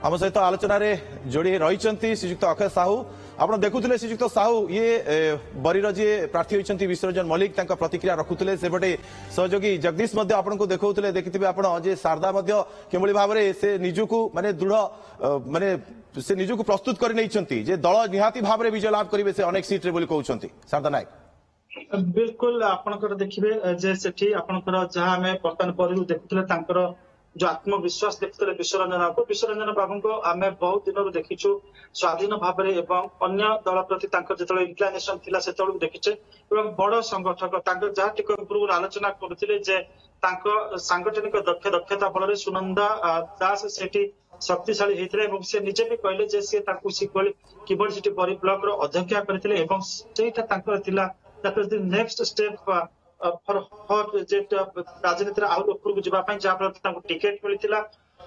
आम सहित आलोचन जोड़ी रही श्रीजुक्त अक्षय साहू आप देखुले श्रीजुक्त साहू ये बरीर जी प्रार्थी होती विश्वरंजन मल्लिक प्रतिक्रिया रखुले सेपटे सहयोगी जगदीश आपको देखुले देखिथे आप शारदा किभली भाव से निजुक माने दृढ़ माने से निजुक प्रस्तुत कर दल निहाती भाव में विजय लाभ करेंगे से अनेक सीट्रे कहते शारदा नायक बिल्कुल आपनकर देखिए जे सेठी आपनकर जहां हमें बर्तमान पर देखुले जो आत्मविश्वास देखते विश्वरंजन बाबू को आम बहुत दिन देखीचु स्वाधीन भाव में अन्य दल प्रति जो इंक्लाइनेशन थिला से देखीचे बड़ संगठक जहाँ टिक पूर्व आलोचना करते सांगठनिक दक्षता फल सुनंदा दास सेठी शक्तिशाली होते से निजे भी कहले जे सी किभली सेठी बरी ब्लॉक रो अध्यक्षा करथिले नेक्स्ट स्टेप फॉर राजनीति आउ उपरକୁ ଯିବା ପାଇଁ ଯାହା ଫଳରେ ତାଙ୍କୁ ଟିକେଟ ମିଳିଥିଲା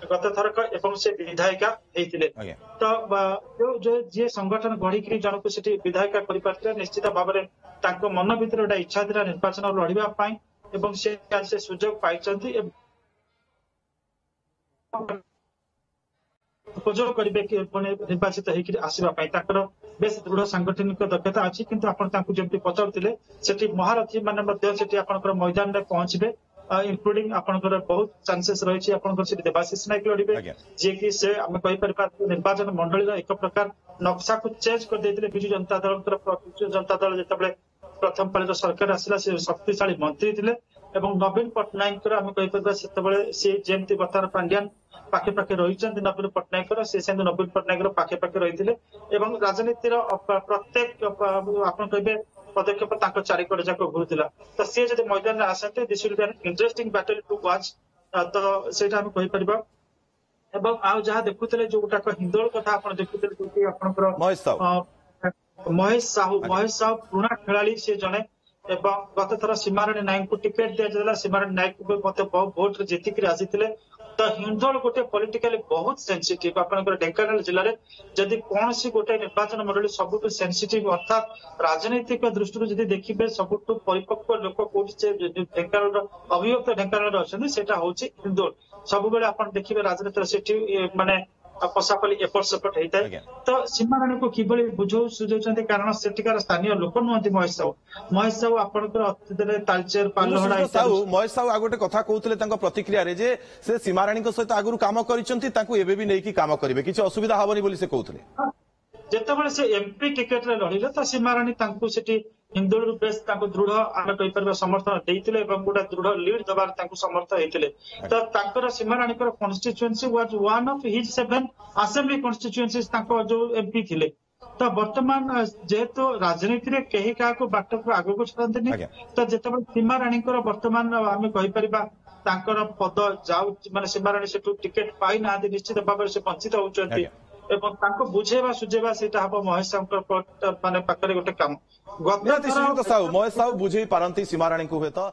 गत थरक से विधायिका होते तो जी संगठन गढ़ी जनक से विधायिका कर निश्चित भाव में मन भर गोटे इच्छा था निर्वाचन लड़ाई से सुजोग पाई उपयोग करेंगे निर्वाचित होगापी बेस दृढ़ सांगठनिक दक्षता अच्छी किंतु जमी पचारुले से महारथी मान मैदान में पहुंचे इंक्लूडिंग आपनकर बहुत चांसेस रही है देवाशीष नायक लड़े जी की से आम कहीपर निर्वाचन मंडल एक प्रकार नक्शा को चेंज कर विजु जनता दल विजु जनता दल जिते प्रथम पाली सरकार आसला से शक्तिशाली मंत्री थे नवीन पट्टनायक आम कहीपर से जमी बर्तमान पांड्यान पाखे पाखे रही नवीन पट्टनायक से नवीन पट्टनायक पाखे पाखे रही राजनीतिर प्रत्येक आप कहे पदक्षेप चारिकड़ जाक घुरुला तो सी जब मैदान में आसते this will be an interesting battle to watch तो सेटा हम कहि परिबा एवं आ जहा देखुतले जो गोटा हिंदोल कथा आपण देखुतले आपनकर महेश साहू पुराना खेलाड़ी से जने एवं गत थर सीमाराणी नायक को टिकेट दिया सीमाराणी नायक को मत भोट जीतिक आसी तो हिंदोल गोटे पॉलिटिकली बहुत सेंसिटिव आपनकर ढेंकानाल जिले में जदि कौन सी गोटे निर्वाचन मंडली सबुठ सेंसिटिव अर्थात राजनीतिक दृष्टि जदि देखिए सबुठ परिपक्व लोक कौटी ढेंकानाल अभियुक्त ढेंकानाल अच्छा सेटा हूँ हिंदोल सब आप देखिए राजनीति से माने पशापली एपट सेपट होता है तो सीमाराणी को किभली बुझौ सुझाव कारण सेठिकार स्थानीय लोक नुहति महेश साहू आपनकर अतीत तालचेर पालहड़ा महेश साहू आ गोटे कथा कहते प्रतिक्रिया रे जे से सीमाराणी सहित आगु काम कर काम करेंगे किसी असुविधा हेनी बोली से कहते जितेबाला से एमपी टिकेट लड़िले तो सीमाराणी हिंदोल बेस दृढ़ आम कहीपर समर्थन देते गोटे दृढ़ लीड दबार समर्थ होते तो सीमाराणी constituency was one of his 7 assembly constituencies जो एमपी थिले तो वर्तमान जेहेतु राजनीति में कहीं क्या बाट को आग को छाड़ती तो जिते सीमाराणी वर्तमान आम कहीपर पद जाऊ माने सीमाराणी से टिकेट पाई ना निश्चित भाव से वंचित होती बुझेवा सुझेवा से महेश साहू माने पाखरे गोटे काम महेश साहू बुझे पारती सीमाराणी को हुए तो